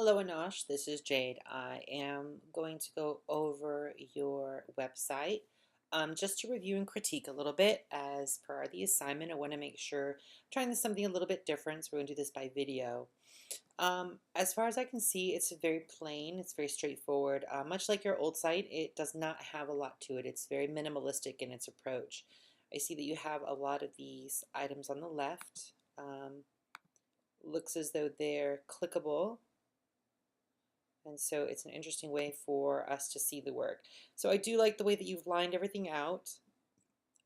Hello, Anosh. This is Jade. I am going to go over your website just to review and critique a little bit. As per the assignment, I want to make sure I'm trying this something a little bit different, so we're going to do this by video. As far as I can see, it's very plain, it's very straightforward. Much like your old site, it does not have a lot to it. It's very minimalistic in its approach. I see that you have a lot of these items on the left. Looks as though they're clickable. And so it's an interesting way for us to see the work. So I do like the way that you've lined everything out.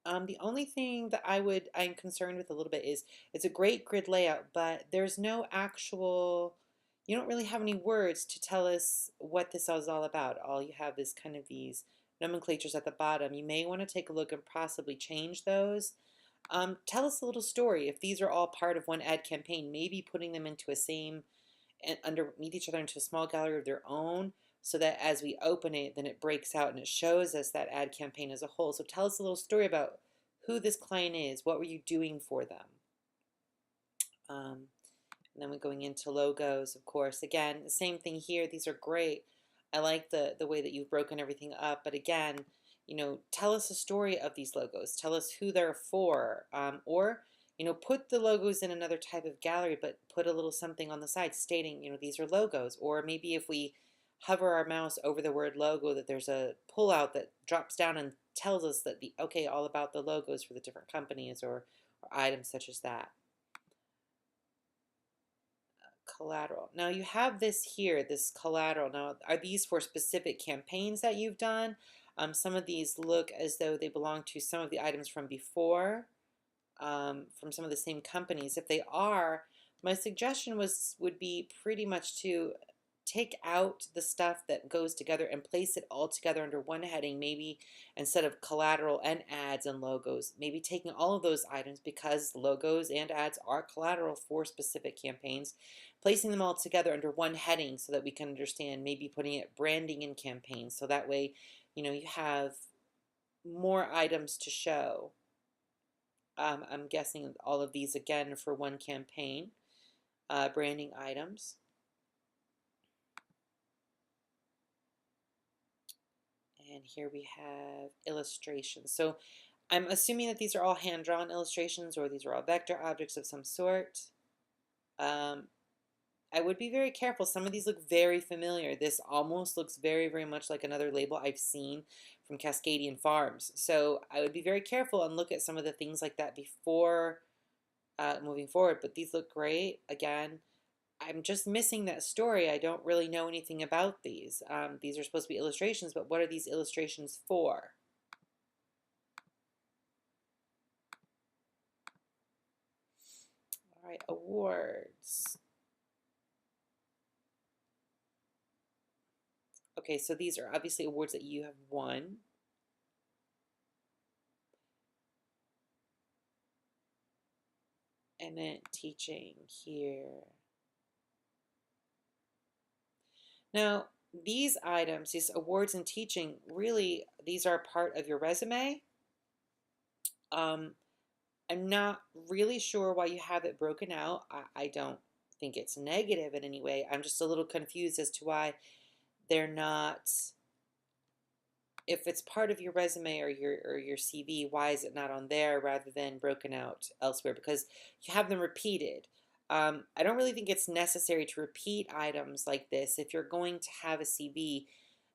The only thing that I'm concerned with a little bit is it's a great grid layout, but there's no actual, you don't really have any words to tell us what this is all about. All you have is kind of these nomenclatures at the bottom. You may want to take a look and possibly change those. Tell us a little story. If these are all part of one ad campaign, maybe putting them into a same and underneath each other into a small gallery of their own, so that as we open it, then it breaks out and it shows us that ad campaign as a whole. So tell us a little story about who this client is. What were you doing for them? And then we're going into logos, of course. Again, the same thing here. These are great. I like the way that you've broken everything up. But again, tell us a story of these logos. Tell us who they're for, or put the logos in another type of gallery, but put a little something on the side stating, these are logos. Or maybe if we hover our mouse over the word logo, that there's a pullout that drops down and tells us that okay, all about the logos for the different companies or items such as that. Collateral. Now you have this here, this collateral. Now, are these for specific campaigns that you've done? Some of these look as though they belong to some of the items from before. From some of the same companies. If they are, my suggestion would be pretty much to take out the stuff that goes together and place it all together under one heading, maybe instead of collateral and ads and logos, maybe taking all of those items, because logos and ads are collateral for specific campaigns, placing them all together under one heading so that we can understand, maybe putting it branding in campaigns, so that way you have more items to show. I'm guessing all of these again for one campaign, branding items. And here we have illustrations. So I'm assuming that these are all hand-drawn illustrations, or these are all vector objects of some sort. I would be very careful. Some of these look very familiar. This almost looks very, very much like another label I've seen from Cascadian Farms. So I would be very careful and look at some of the things like that before moving forward. But these look great. Again, I'm just missing that story. I don't really know anything about these. These are supposed to be illustrations, but what are these illustrations for? All right, awards. Okay, so these are obviously awards that you have won. And then teaching here. Now, these items, these awards and teaching, really, these are part of your resume. I'm not really sure why you have it broken out. I don't think it's negative in any way. I'm just a little confused as to why they're not, if it's part of your resume or your CV, why is it not on there rather than broken out elsewhere? Because you have them repeated. I don't really think it's necessary to repeat items like this. If you're going to have a CV,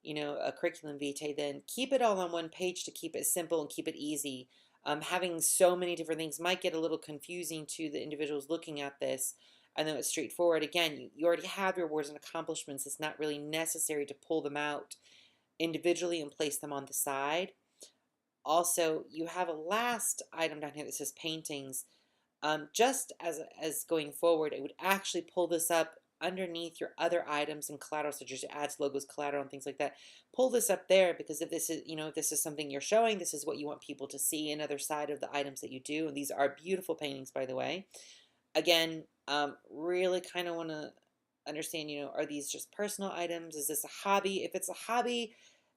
a curriculum vitae, then keep it all on one page to keep it simple and keep it easy. Having so many different things might get a little confusing to the individuals looking at this. I know it's straightforward. Again, you already have your awards and accomplishments. It's not really necessary to pull them out individually and place them on the side. Also, you have a last item down here that says paintings. Just as going forward, it would actually pull this up underneath your other items and collateral, such as your ads, logos, collateral, and things like that. Pull this up there, because if this is, if this is something you're showing, this is what you want people to see, another side of the items that you do. And these are beautiful paintings, by the way. Again, really kind of want to understand, are these just personal items? Is this a hobby? If it's a hobby,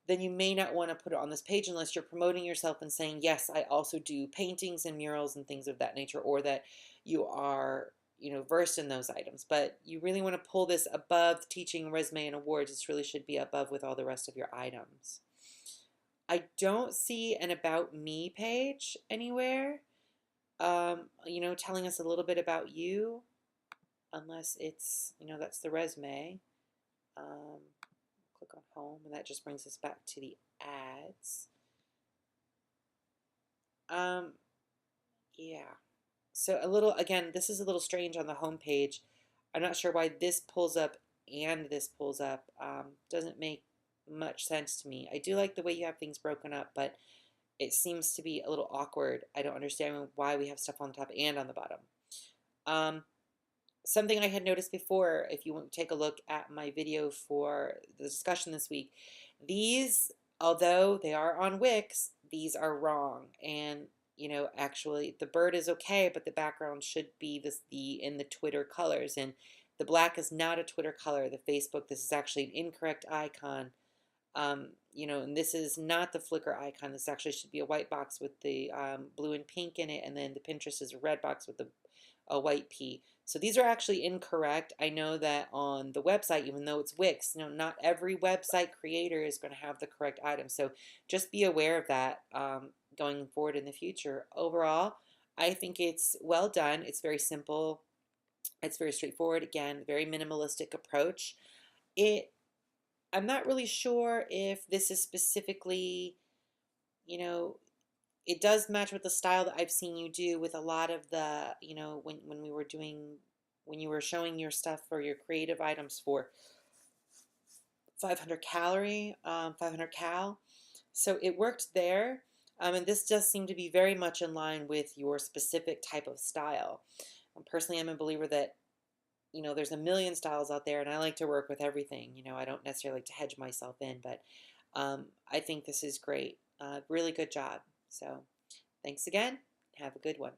then you may not want to put it on this page unless you're promoting yourself and saying, yes, I also do paintings and murals and things of that nature, or that you are versed in those items, but you really want to pull this above teaching, resume, and awards. This really should be above with all the rest of your items. I don't see an about me page anywhere, telling us a little bit about you, unless it's, that's the resume. Click on home, and that just brings us back to the ads. Yeah. So again, this is a little strange on the home page. I'm not sure why this pulls up and this pulls up. Doesn't make much sense to me. I do like the way you have things broken up, but it seems to be a little awkward. I don't understand why we have stuff on the top and on the bottom. Something I had noticed before, if you want to take a look at my video for the discussion this week, these, although they are on Wix, these are wrong. And actually the bird is okay, but the background should be in the Twitter colors, and the black is not a Twitter color. The Facebook, this is actually an incorrect icon. And this is not the Flickr icon. This actually should be a white box with the blue and pink in it, and then the Pinterest is a red box with a white P. So these are actually incorrect. I know that on the website, even though it's Wix, not every website creator is going to have the correct item. So just be aware of that going forward in the future. Overall, I think it's well done. It's very simple. It's very straightforward. Again, very minimalistic approach. I'm not really sure if this is specifically, it does match with the style that I've seen you do with a lot of the, when you were showing your stuff for your creative items for 500 cal. So it worked there. And this does seem to be very much in line with your specific type of style. Personally, I'm a believer that, there's a million styles out there, and I like to work with everything. I don't necessarily like to hedge myself in, but I think this is great. Really good job. So thanks again. Have a good one.